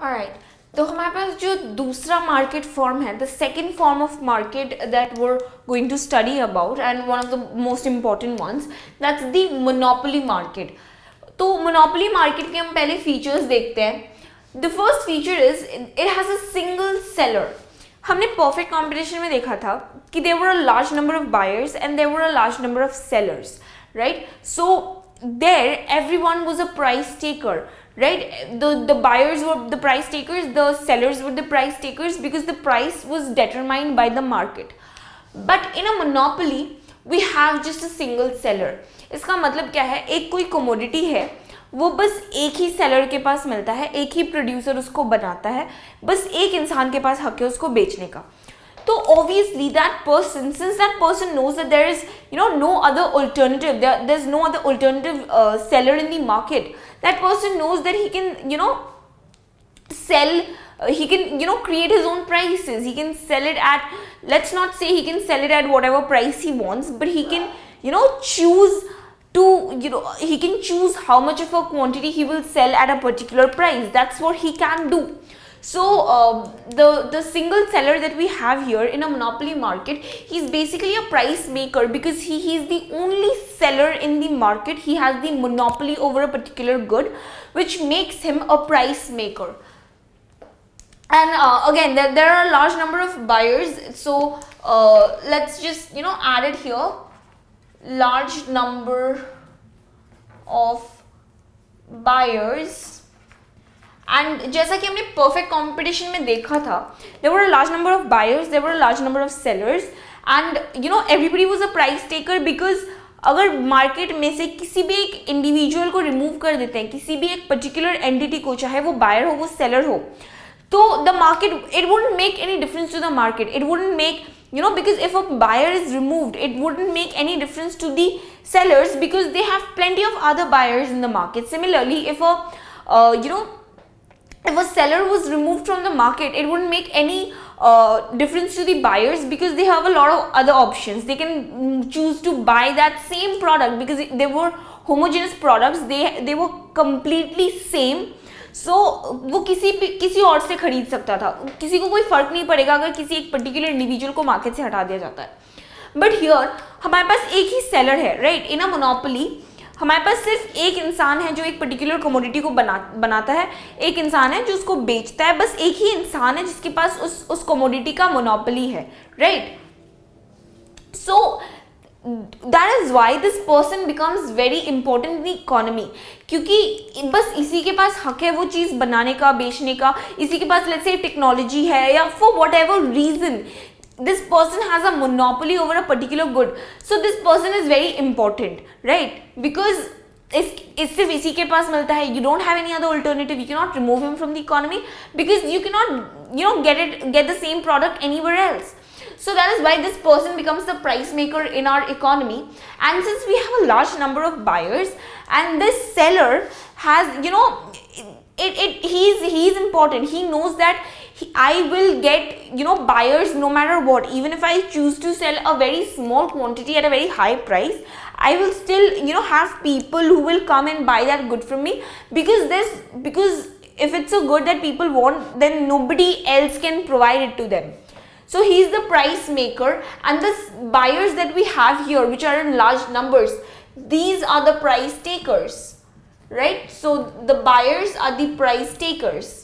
Alright, तो हमारे पास जो दूसरा मार्केट फॉर्म है, the second form of market that we're going to study about and one of the most important ones, that's the monopoly market. तो monopoly market के हम पहले फीचर्स देखते हैं. The first feature is it has a single seller. हमने perfect competition में देखा था कि there were a large number of buyers and there were a large number of sellers, right? So there everyone was a price taker, right? The buyers were the price takers, the sellers were the price takers, because the price was determined by the market. But in a monopoly we have just a single seller. इसका मतलब क्या है? एक कोई commodity है, वो बस एक ही सेलर के पास मिलता है, एक ही प्रोड्यूसर उसको बनाता है, बस एक इंसान के पास हक है उसको बेचने का. So obviously that person, since that person knows that there is, no other alternative, there's no other alternative seller in the market, that person knows that he can, sell, he can, create his own prices. He can sell it at, let's not say he can sell it at whatever price he wants, but he can, choose to, he can choose how much of a quantity he will sell at a particular price. That's what he can do. So the single seller that we have here in a monopoly market, he's basically a price maker, because he's the only seller in the market. He has the monopoly over a particular good, which makes him a price maker. And again, there are a large number of buyers, so let's just add it here. Large number of buyers. And जैसा कि हमने perfect competition में देखा था, there were a large number of buyers, there were a large number of sellers, and everybody was a price taker, because अगर market में से किसी भी एक इंडिविजुअल को रिमूव कर देते हैं, किसी भी एक पर्टिकुलर एंटिटी को, चाहे वो बायर हो वो सेलर हो, तो the market, it wouldn't make any difference to the market. It wouldn't make, because if a buyer is removed, it wouldn't make any difference to the sellers, because they have plenty of other buyers in the market. Similarly, if a seller was removed from the market, it wouldn't make any difference to the buyers, because they have a lot of other options. They can choose to buy that same product, because they were homogeneous products, they were completely same. So वो किसी और से खरीद सकता था, किसी को कोई फर्क नहीं पड़ेगा अगर किसी एक पर्टिकुलर इंडिविजुअल को मार्केट से हटा दिया जाता है. बट हियर हमारे पास एक ही सेलर है, राइट? इन अ मोनोपोली हमारे पास सिर्फ एक इंसान है जो एक पर्टिकुलर कमोडिटी को बनाता है, एक इंसान है जो उसको बेचता है, बस एक ही इंसान है जिसके पास उस कमोडिटी का मोनोपोली है, right? So that is why this person becomes very important in the economy, क्योंकि बस इसी के पास हक है वो चीज़ बनाने का, बेचने का, इसी के पास लेट्स से टेक्नोलॉजी है, या for whatever reason this person has a monopoly over a particular good. So this person is very important, right? Because it's सिर्फ इसी के पास मिलता है. You don't have any other alternative. You cannot remove him from the economy, because you cannot get the same product anywhere else. So that is why this person becomes the price maker in our economy. And since we have a large number of buyers, and this seller has, he's important. He knows that I will get buyers no matter what. Even if I choose to sell a very small quantity at a very high price, I will still have people who will come and buy that good from me, because if it's a good that people want, then nobody else can provide it to them. So he's the price maker, and the buyers that we have here, which are in large numbers, these are the price takers, right? So the buyers are the price takers.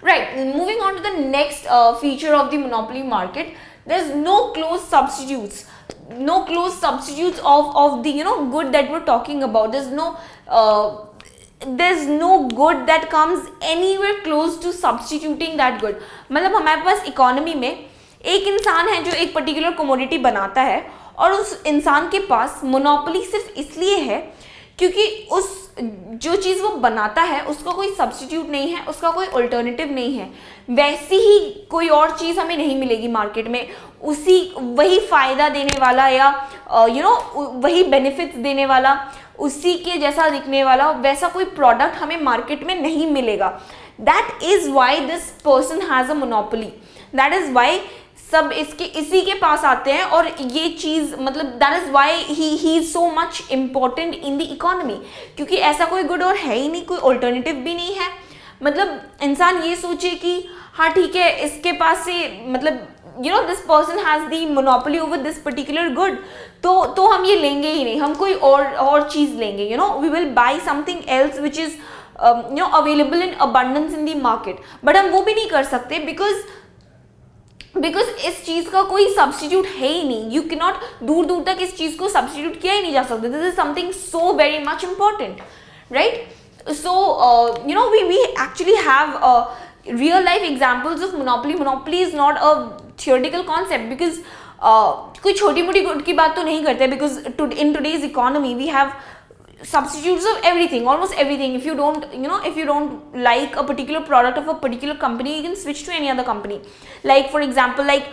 Right, moving on to the next feature of the monopoly market, there's no close substitutes. No close substitutes of the good that we're talking about. There's no good that comes anywhere close to substituting that good. मतलब हमारे पास economy में एक इंसान है जो एक particular commodity बनाता है, और उस इंसान के पास मोनोपोली सिर्फ इसलिए है क्योंकि उस जो चीज़ वो बनाता है उसका कोई सब्स्टिट्यूट नहीं है, उसका कोई अल्टरनेटिव नहीं है. वैसी ही कोई और चीज़ हमें नहीं मिलेगी मार्केट में, वही फ़ायदा देने वाला, या वही बेनिफिट्स देने वाला, उसी के जैसा दिखने वाला वैसा कोई प्रोडक्ट हमें मार्केट में नहीं मिलेगा. That is why this person has a monopoly. That is why सब इसी के पास आते हैं, और ये चीज़ मतलब that is why he is so much important in the economy, क्योंकि ऐसा कोई गुड और है ही नहीं, कोई ऑल्टरनेटिव भी नहीं है. मतलब इंसान ये सोचे कि हाँ ठीक है, इसके पास से मतलब this person has the monopoly over this particular good, तो हम ये लेंगे ही नहीं, हम कोई और चीज लेंगे, we will buy something else which is available in abundance in the market. But हम वो भी नहीं कर सकते बिकॉज इस चीज का कोई सब्सटीट्यूट है ही नहीं. यू कैन नॉट, दूर दूर तक इस चीज को सब्सटीट्यूट किया ही नहीं जा सकता. This is something so very much important, right? So we actually have real life examples of monopoly. Monopoly is not a theoretical concept because कोई छोटी मोटी गुड की बात तो नहीं करते, because in today's economy we have substitutes of everything, almost everything. If you don't like a particular product of a particular company, you can switch to any other company. Like for example, like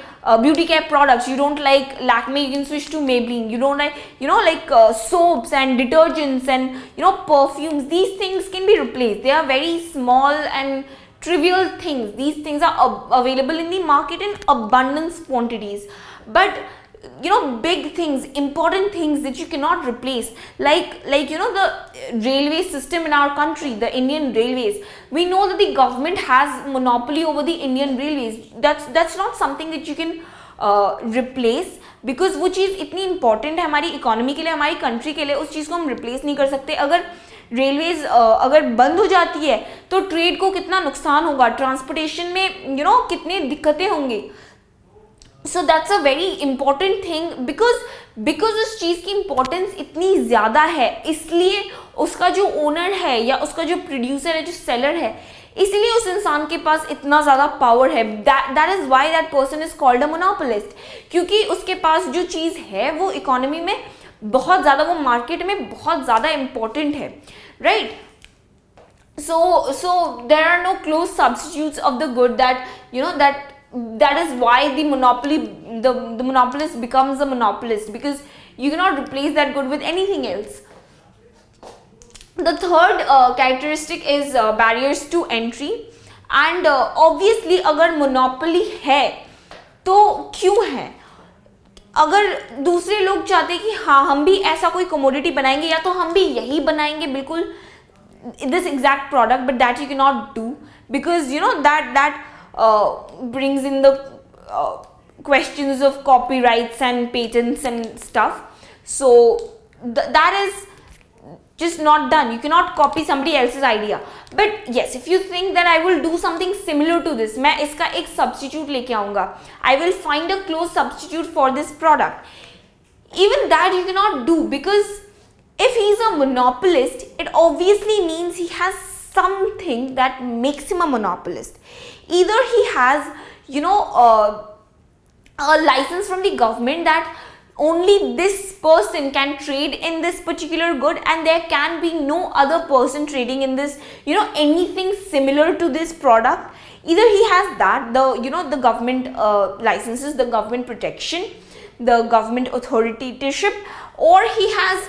beauty care products, you don't like Lakme, you can switch to Maybelline. You don't like soaps and detergents and perfumes. These things can be replaced. They are very small and trivial things. These things are available in the market in abundance quantities, but big things, important things that you cannot replace, like the railway system in our country, the Indian Railways. We know that the government has monopoly over the Indian Railways. That's not something that you can replace, because वो चीज़ इतनी important है हमारी economy के लिए, हमारी country के लिए, उस चीज़ को हम रिप्लेस नहीं कर सकते. अगर रेलवेज अगर बंद हो जाती है तो ट्रेड को कितना नुकसान होगा, ट्रांसपोर्टेशन में कितनी दिक्कतें होंगी. So that's a very important thing, because उस चीज़ की इंपॉर्टेंस इतनी ज़्यादा है, इसलिए उसका जो ओनर है या उसका जो प्रोड्यूसर है, जो सेलर है, इसलिए उस इंसान के पास इतना ज़्यादा पावर है. That is why that person is called a monopolist, क्योंकि उसके पास जो चीज़ है वो इकोनॉमी में बहुत ज़्यादा, वो मार्केट में बहुत ज़्यादा इंपॉर्टेंट है, right? So there are no close substitutes of the good that is why the monopolist becomes a monopolist, because you cannot replace that good with anything else. The third characteristic is barriers to entry, and obviously अगर monopoly है तो क्यों है? अगर दूसरे लोग चाहते कि हाँ हम भी ऐसा कोई commodity बनाएंगे, या तो हम भी यही बनाएंगे बिल्कुल this exact product, but that you cannot do, because that brings in the questions of copyrights and patents and stuff. So that is just not done. You cannot copy somebody else's idea. But yes, if you think that I will do something similar to this, मैं इसका एक substitute लेके आऊँगा, I will find a close substitute for this product, even that you cannot do, because if he is a monopolist, it obviously means he has something that makes him a monopolist. Either he has a license from the government that only this person can trade in this particular good, and there can be no other person trading in this anything similar to this product. Either he has that, the government licenses, the government protection, the government authoritatorship, or he has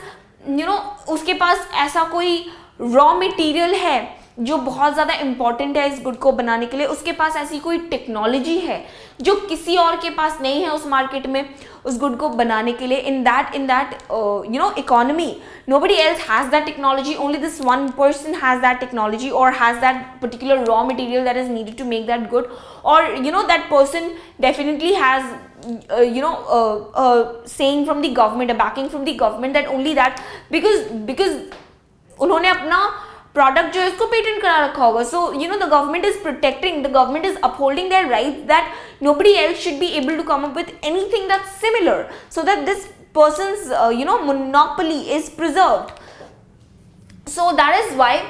उसके पास ऐसा कोई raw material है जो बहुत ज़्यादा important है इस good को बनाने के लिए, उसके पास ऐसी कोई टेक्नोलॉजी है जो किसी और के पास नहीं है उस मार्केट में उस गुड को बनाने के लिए. In that economy nobody else has that technology, only this one person has that technology or has that particular raw material that is needed to make that good, or that person definitely has saying from the government, a backing from the government, that only that, because उन्होंने अपना product जो है उसको patent करा रखा होगा. सो the government is protecting, the government is upholding their rights, that nobody else should be able to come up with anything that's similar, so that this person's monopoly is preserved. So that is why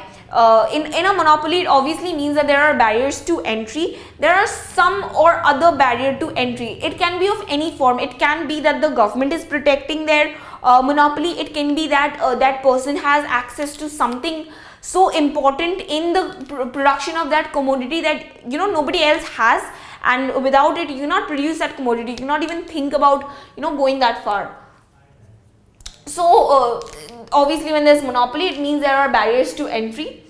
in a monopoly it obviously means that there are barriers to entry. There are some or other barrier to entry. It can be of any form. It can be that the government is protecting their monopoly. It can be that that person has access to something so important in the production of that commodity that nobody else has, and without it you cannot produce that commodity. You cannot even think about going that far. So obviously when there's monopoly, it means there are barriers to entry.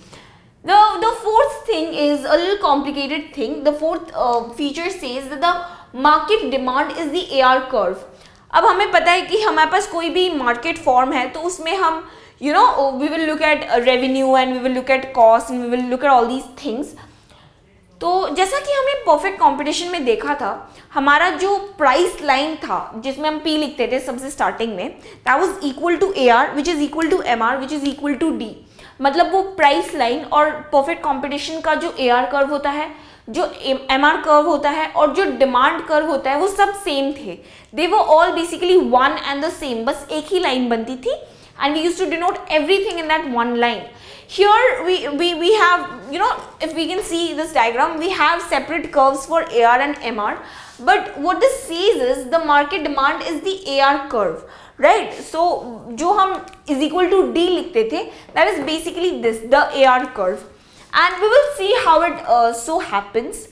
The fourth thing is a little complicated thing. The fourth feature says that the market demand is the AR curve. अब हमें पता है कि हमारे पास कोई भी market form है तो उसमें हम you know, we will look at revenue and we will look at cost and we will look at all these things. तो जैसा कि हमने परफेक्ट कंपटीशन में देखा था, हमारा जो प्राइस लाइन था जिसमें हम P लिखते थे सबसे स्टार्टिंग में, that was equal to AR which is equal to MR which is equal to D. मतलब वो प्राइस लाइन और परफेक्ट कंपटीशन का जो AR कर्व होता है, जो MR कर्व होता है और जो डिमांड कर्व होता है, वो सब सेम थे. They were all basically one and the same. बस एक ही लाइन बनती थी and we used to denote everything in that one line. Here we have, you know, if we can see this diagram, we have separate curves for AR and MR, but what this says is the market demand is the AR curve, right? So जो हम is equal to D लिखते थे, that is basically this, the AR curve, and we will see how it so happens.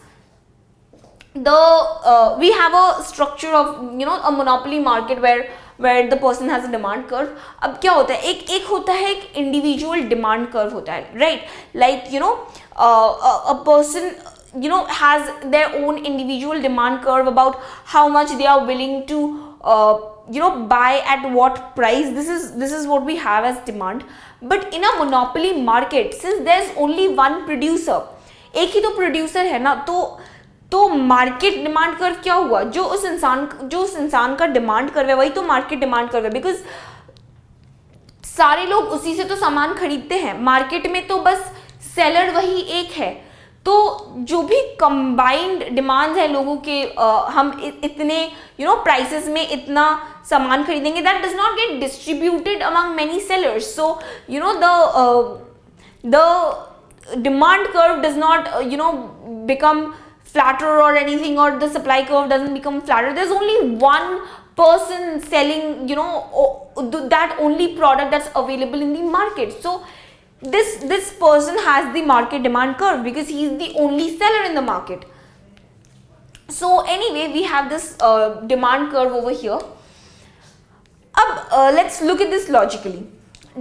We have a structure of, you know, a monopoly market where the person has a demand curve. अब क्या होता है, एक होता है एक individual demand curve होता है, right? Like you know a person, you know, has their own individual demand curve about how much they are willing to you know, buy at what price. This is what we have as demand. But in a monopoly market, since there's only one producer, एक ही तो producer है ना, तो market demand curve क्या हुआ, जो उस इंसान का डिमांड कर्व है वही तो मार्केट डिमांड कर्व है, बिकॉज सारे लोग उसी से तो सामान खरीदते हैं. मार्केट में तो बस सेलर वही एक है. तो जो भी कंबाइंड डिमांड है लोगों के, हम इतने यू नो प्राइसेस में इतना सामान खरीदेंगे, that does not get distributed among many sellers. So you know the demand curve does not you know become flatter or anything, or the supply curve doesn't become flatter. There's only one person selling, you know, that only product that's available in the market. So this person has the market demand curve because he is the only seller in the market. So anyway, we have this demand curve over here. अब let's look at this logically.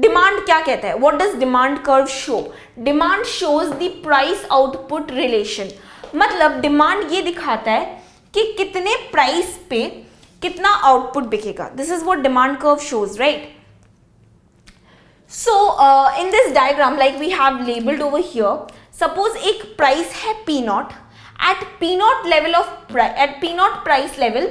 Demand क्या कहता है? What does demand curve show? Demand shows the price output relation. मतलब demand ये दिखाता है कि कितने प्राइस पे कितना आउटपुट बिकेगा. This is what demand curve shows, right? So in this diagram, like we have labelled over here, suppose एक प्राइस है P0. At P0 level at P0 price level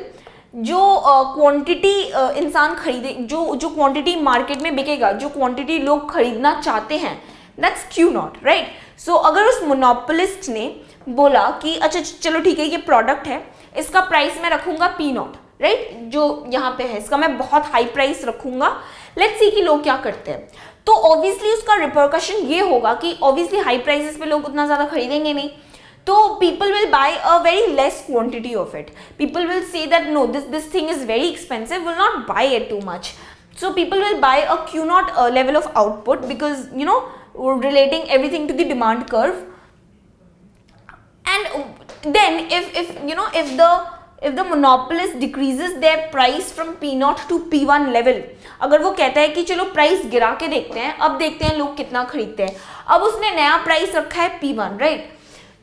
जो क्वांटिटी इंसान खरीदे, जो क्वांटिटी मार्केट में बिकेगा, जो क्वांटिटी लोग खरीदना चाहते हैं, दैट्स Q0, राइट? सो अगर उस मोनोपोलिस्ट ने बोला कि अच्छा चलो ठीक है, ये प्रोडक्ट है, इसका प्राइस मैं रखूंगा P0, राइट? जो यहाँ पे है इसका मैं बहुत हाई प्राइस रखूंगा. लेट्स सी कि लोग क्या करते हैं. तो ऑब्वियसली उसका रिपरकशन ये होगा कि ऑब्वियसली हाई प्राइसेस पे लोग उतना ज़्यादा खरीदेंगे नहीं. तो people will buy a very less quantity of it. People will say that no, this thing is very expensive, will not buy it too much. So people will buy a Q0 level of output because you know relating everything to the demand curve. And then if the monopolist decreases their price from P0 to P1 level, अगर वो कहता है कि चलो price गिरा के देखते हैं, अब देखते हैं लोग कितना खरीदते हैं, अब उसने नया प्राइस रखा है P1, राइट?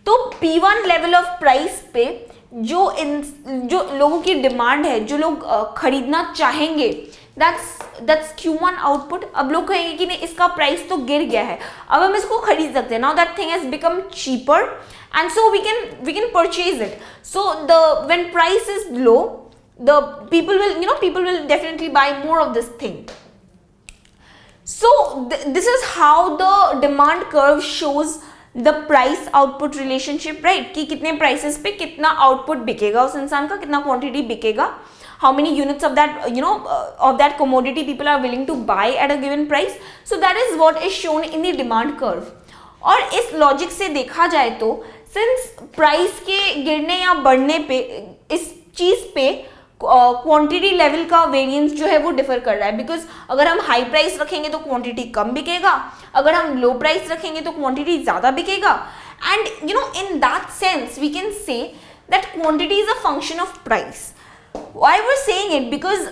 तो P1 लेवल ऑफ प्राइस पे जो लोगों की डिमांड है, जो लोग खरीदना चाहेंगे, दैट्स Q1 आउटपुट. अब लोग कहेंगे कि नहीं, इसका प्राइस तो गिर गया है, अब हम इसको खरीद सकते हैं. Now that thing has become cheaper and so we can purchase it. So when price is low, the people will definitely buy more of this thing. So this is how the demand curve shows the price output relationship, right? कि कितने prices पे कितना output बिकेगा उस इंसान का, कितना quantity बिकेगा, how many units of that of that commodity people are willing to buy at a given price. So that is what is shown in the demand curve. और इस लॉजिक से देखा जाए तो सिंस प्राइस के गिरने या बढ़ने पे इस चीज़ पे क्वांटिटी लेवल का वेरिएंस जो है वो डिफर कर रहा है. बिकॉज अगर हम हाई प्राइस रखेंगे तो क्वांटिटी कम बिकेगा, अगर हम लो प्राइस रखेंगे तो क्वांटिटी ज़्यादा बिकेगा. And you know in that sense we can say that quantity is a function of price. Why we are saying it? Because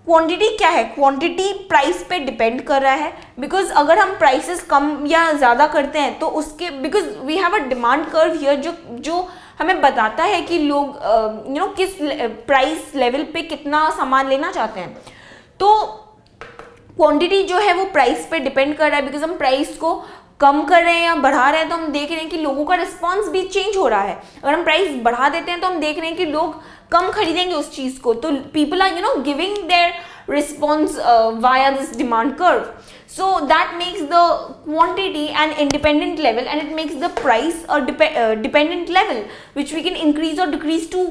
quantity क्या है? क्वांटिटी प्राइस पे डिपेंड कर रहा है. बिकॉज अगर हम प्राइसेस कम या ज़्यादा करते हैं तो उसके, because we have a demand curve here जो हमें बताता है कि लोग किस प्राइस लेवल पे कितना सामान लेना चाहते हैं. तो क्वांटिटी जो है वो प्राइस पे डिपेंड कर रहा है, बिकॉज हम प्राइस को कम कर रहे हैं या बढ़ा रहे हैं तो हम देख रहे हैं कि लोगों का रिस्पॉन्स भी चेंज हो रहा है. अगर हम प्राइस बढ़ा देते हैं तो हम देख रहे हैं कि लोग कम खरीदेंगे उस चीज को, तो people are giving their response via this demand curve. So that makes the quantity an independent level and it makes the price a dependent level, which we can increase or decrease to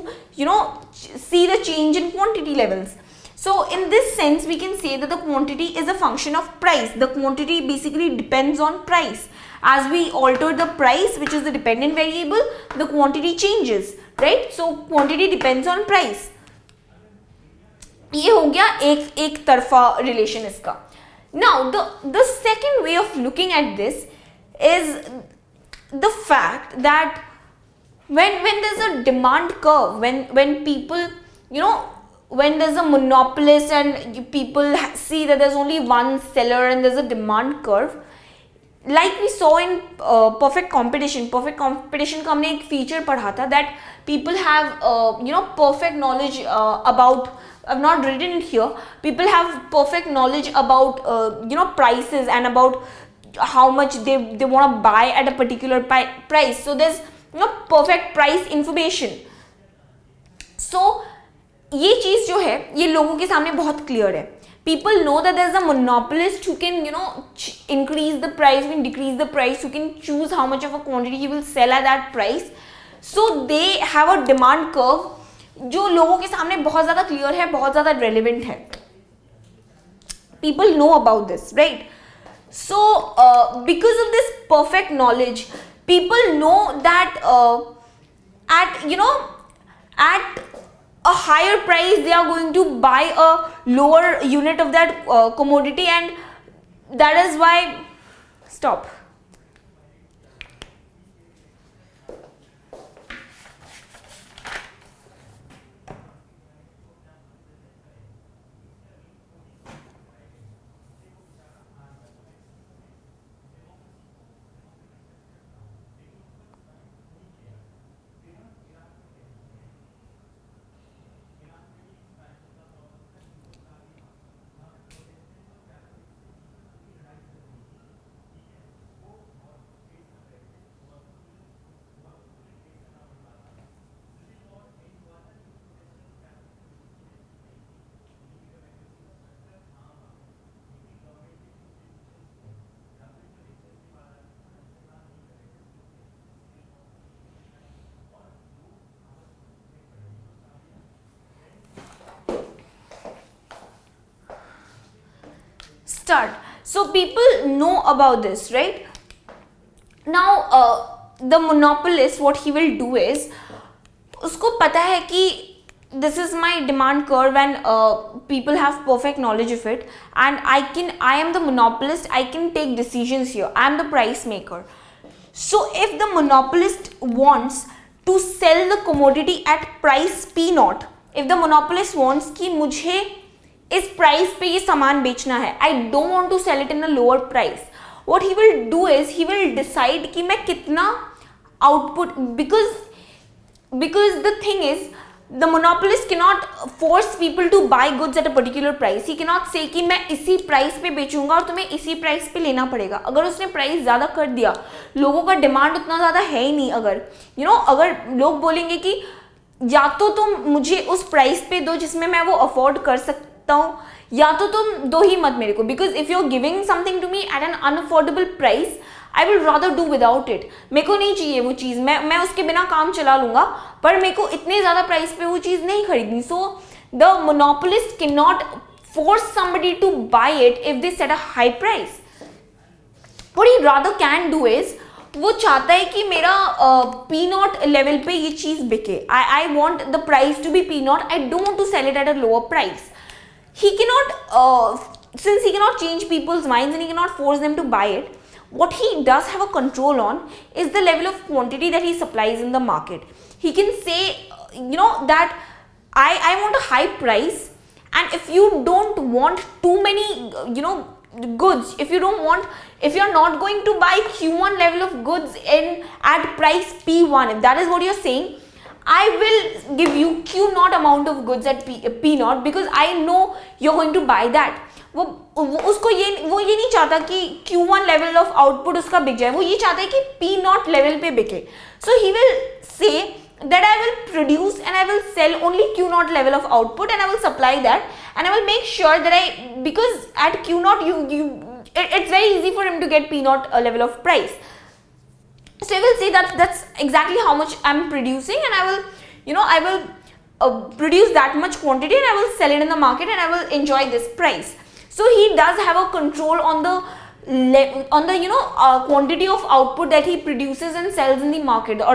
see the change in quantity levels. So in this sense we can say that the quantity is a function of price. The quantity basically depends on price. As we alter the price, which is the dependent variable, the quantity changes, right? So quantity depends on price. ये हो गया एक तरफा relation इसका. Now the second way of looking at this is the fact that when there's a demand curve, when people when there's a monopolist and people see that there's only one seller and there's a demand curve, like we saw in perfect competition का हमने एक feature पढ़ा था that people have perfect knowledge about, I've not written it here, people have perfect knowledge about prices and about how much they want to buy at a particular price. So there's perfect price information. So ये चीज जो है ये लोगों के सामने बहुत clear है. People know that there's a monopolist who can increase the price, who can decrease the price, who can choose how much of a quantity he will sell at that price. So they have a demand curve जो लोगों के सामने बहुत ज़्यादा clear है, बहुत ज़्यादा relevant है. People know about this, right? So because of this perfect knowledge, people know that at a higher price they are going to buy a lower unit of that commodity, and that is why stop. Start. So people know about this, right? Now the monopolist, what he will do is, उसको पता है कि this is my demand curve and people have perfect knowledge of it, and I am the monopolist, I can take decisions here, I am the price maker. So if the monopolist wants to sell the commodity at price P naught, if the monopolist wants कि मुझे इस price पे ये सामान बेचना है, I don't want to sell it in a lower price, what he will do is he will decide कि मैं कितना output, because the thing is the monopolist cannot force people to buy goods at a particular price. He cannot say कि मैं इसी price पे बेचूंगा और तुम्हें इसी प्राइस पे लेना पड़ेगा. अगर उसने प्राइस ज़्यादा कर दिया, लोगों का डिमांड उतना ज़्यादा है ही नहीं, अगर अगर लोग बोलेंगे कि या तो तुम मुझे उस प्राइस पे दो जिसमें मैं वो अफोर्ड कर सकता हूँ, या तो तुम दो ही मत मेरे को, because if you are giving something to me at an unaffordable price, I will rather do without it. मेरे को नहीं चाहिए वो चीज़, मैं उसके बिना काम चला लूँगा, पर मेरे को इतने ज़्यादा प्राइस पे वो चीज़ नहीं खरीदनी. So the monopolist can not force somebody two by it if they set a high price. What he rather can do is, वो चाहता है कि मेरा पी नॉट लेवल पे ये चीज़ बिके. I want the price to be P not, I don't want to sell it at a lower price. He cannot, since he cannot change people's minds and he cannot force them to buy it, what he does have a control on is the level of quantity that he supplies in the market. He can say, that I want a high price, and if you don't want too many, goods, if you're not going to buy Q1 level of goods at price P1, if that is what you're saying, I will give you Q naught amount of goods at P naught, because I know you're going to buy that. उसको वो ये नहीं चाहता कि Q1 level of output उसका बिक जाए, वो ये चाहता है कि P0 लेवल पे बिके. So he will say that I will produce and I will sell only Q0 level of output and I will supply that, and I will make sure that because at Q0 it's very easy for him to get P0 level of price. So I will say that that's exactly how much I'm producing, and I will produce that much quantity and I will sell it in the market and I will enjoy this price. So he does have a control on the quantity of output that he produces and sells in the market, or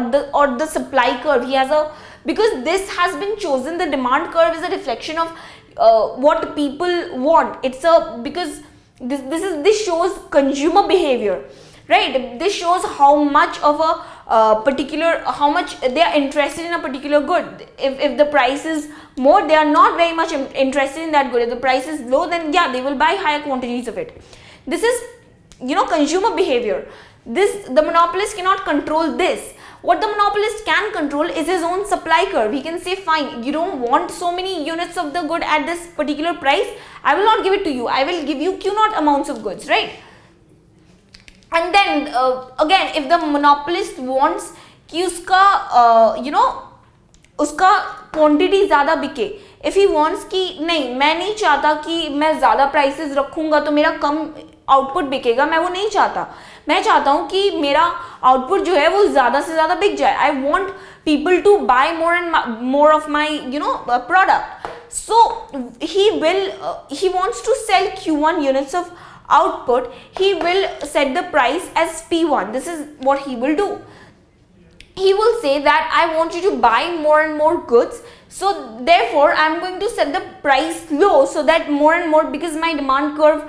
the supply curve. He has a, because this has been chosen, the demand curve is a reflection of what people want. It's a, because this shows consumer behavior, right? This shows how much of a how much they are interested in a particular good. If the price is more, they are not very much interested in that good. If the price is low, then yeah, they will buy higher quantities of it. This is consumer behavior. The monopolist cannot control this. What the monopolist can control is his own supply curve. He can say, fine, you don't want so many units of the good at this particular price, I will not give it to you, I will give you Q0 amounts of goods, right? And then again, if the monopolist wants कि उसका उसका quantity ज़्यादा बिके, if he wants कि नहीं, मैं नहीं चाहता कि मैं ज़्यादा प्राइसेस रखूँगा तो मेरा कम आउटपुट बिकेगा, मैं वो नहीं चाहता. मैं चाहता हूँ कि मेरा आउटपुट जो है वो ज़्यादा से ज़्यादा बिक जाए. I want people to buy more and more of my product. So he wants to sell Q1 units of output. He will set the price as P1. This is what he will do. He will say that I want you to buy more and more goods, so therefore I am going to set the price low, so that more and more, because my demand curve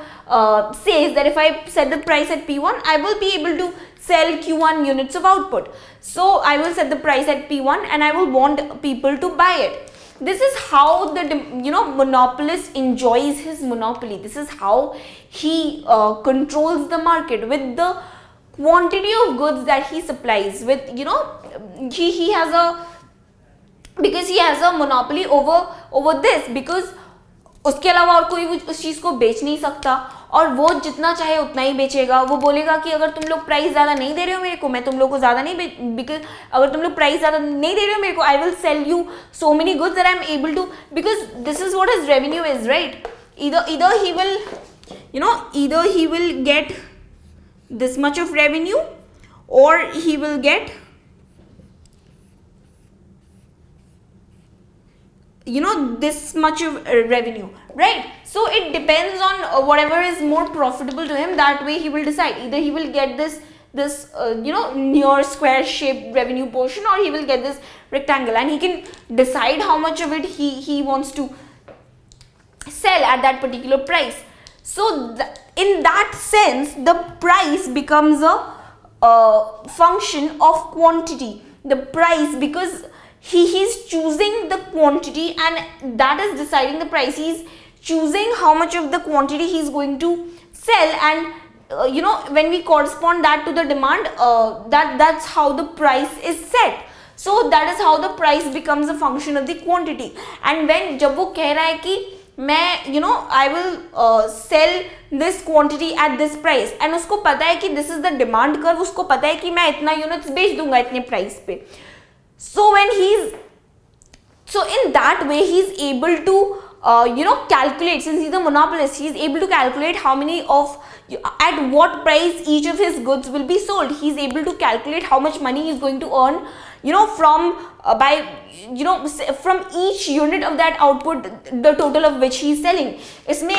says that if I set the price at P1, I will be able to sell Q1 units of output. So I will set the price at P1 and I will want people to buy it. This is how the monopolist enjoys his monopoly. This is how he controls the market with the quantity of goods that he supplies. With he has a, because he has a monopoly over this, because उसके अलावा और कोई उस चीज़ को बेच नहीं सकता, और वो जितना चाहे उतना ही बेचेगा. वो बोलेगा कि अगर तुम लोग प्राइस ज़्यादा नहीं दे रहे हो मेरे को, मैं तुम लोग को ज़्यादा नहीं बिकॉज अगर तुम लोग प्राइस ज़्यादा नहीं दे रहे हो मेरे को, I will sell you so many goods that I am able to, because this is what his revenue is, right? either he will get this much of revenue, or he will get this much of revenue, right? So it depends on whatever is more profitable to him. That way he will decide. Either he will get this near square shaped revenue portion, or he will get this rectangle, and he can decide how much of it he wants to sell at that particular price. So in that sense, the price becomes a function of quantity. The price, because he's choosing the quantity, and that is deciding the price. He's choosing how much of the quantity he's going to sell, and when we correspond that to the demand, that's how the price is set. So that is how the price becomes a function of the quantity. And when जब वो कह रहा है कि मैं I will sell this quantity at this price, and उसको पता है कि this is the demand curve, उसको पता है कि मैं इतना यूनिट्स बेच दूंगा इतने प्राइस पे. So in that way he's able to calculate. Since he's a monopolist, he's able to calculate how many of, at what price each of his goods will be sold. He's able to calculate how much money he's going to earn from from each unit of that output, the total of which he's selling. इसमें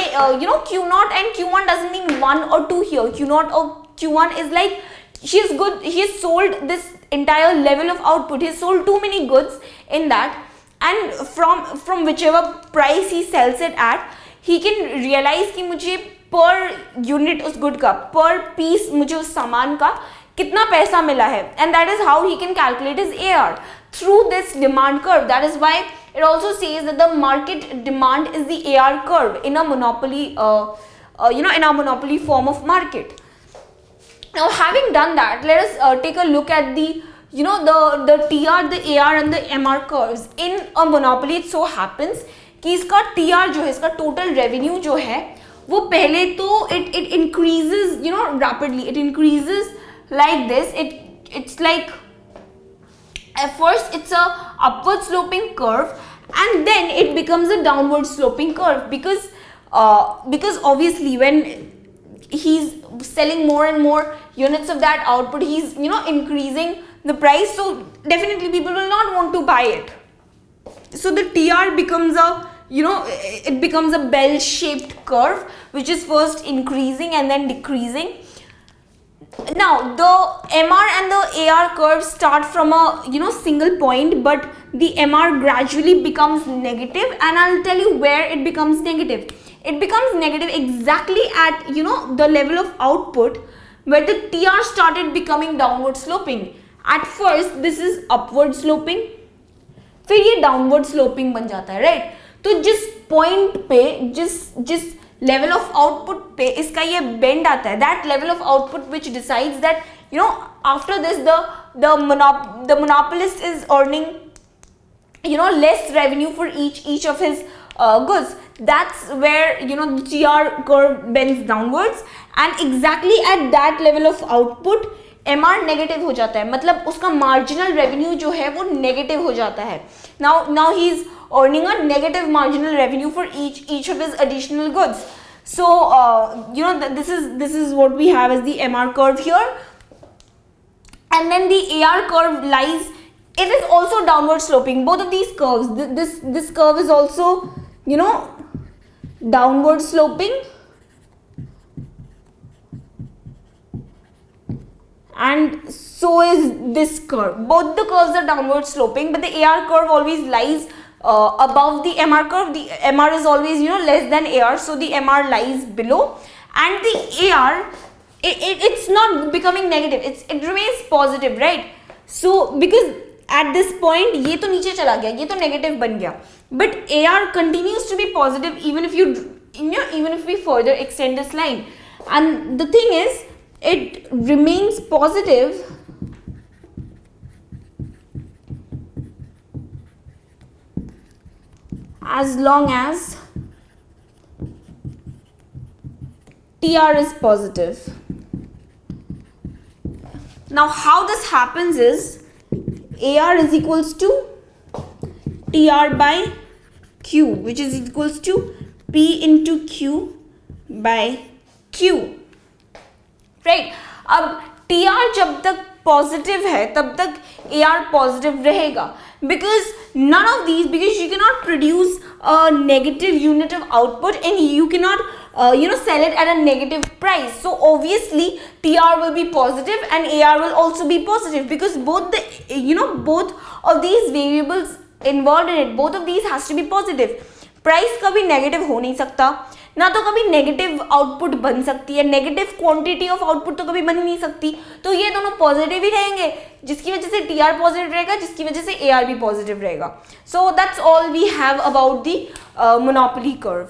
Q0 and Q1 doesn't mean 1 or 2 here. Q0 or Q1 is like, he has sold this entire level of output. He has sold too many goods in that, and from whichever price he sells it at, he can realize कि मुझे per unit उस good का, per piece मुझे उस सामान का कितना पैसा मिला है, and that is how he can calculate his AR through this demand curve. That is why it also says that the market demand is the AR curve in a monopoly, in a monopoly form of market. Now, having done that, let us take a look at the the TR, the AR and the MR curves. In a monopoly, it so happens कि इसका TR जो है, इसका total revenue जो है, वो पहले तो it increases, you know, rapidly. It increases like this. It's like, at first it's a upward sloping curve, and then it becomes a downward sloping curve, because obviously when he's selling more and more units of that output, he's, you know, increasing the price, so definitely people will not want to buy it. So the TR becomes a, you know, it becomes a bell shaped curve, which is first increasing and then decreasing. Now the MR and the AR curves start from a, you know, single point, but the MR gradually becomes negative, and I'll tell you where it becomes negative. It becomes negative exactly at, you know, the level of output where the TR started becoming downward sloping. At first this is upward sloping, फिर ये downward sloping बन जाता है, right? तो जिस point पे, जिस level of output पे इसका ये बेंड आता है, that level of output which decides that, you know, after this the monopolist is earning, you know, less revenue for each of his goods. That's where, you know, the TR curve bends downwards, and exactly at that level of output MR negative हो जाता है, मतलब उसका marginal revenue जो है वो negative हो जाता है. Now he is earning a negative marginal revenue for each of his additional goods. So you know, this is what we have as the MR curve here, and then the AR curve lies, it is also downward sloping. Both of these curves, this curve is also, you know, downward sloping, and so is this curve. Both the curves are downward sloping, but the AR curve always lies above the MR curve. The MR is always, you know, less than AR, so the MR lies below, and the AR, it's not becoming negative, it remains positive, right? So because at this point ये तो नीचे चला गया, ये तो negative बन गया, but AR continues to be positive even if even if we further extend this line. And the thing is, it remains positive as long as TR is positive. Now how this happens is, AR is equals to TR by Q, which is equals to P into Q by Q, right? अब TR जब तक positive है तब तक AR positive रहेगा, because none of these, because you cannot produce a negative unit of output and you cannot you know, sell it at a negative price, so obviously TR will be positive and AR will also be positive, because both the, you know, both of these variables involved in it, both of these has to be positive. Price कभी negative हो नहीं सकता, ना तो कभी negative output बन सकती है, नेगेटिव क्वांटिटी ऑफ आउटपुट तो कभी बन ही नहीं सकती, तो ये दोनों पॉजिटिव ही रहेंगे, जिसकी वजह से TR पॉजिटिव रहेगा, जिसकी वजह से AR भी पॉजिटिव रहेगा. So that's all we have about the monopoly curve.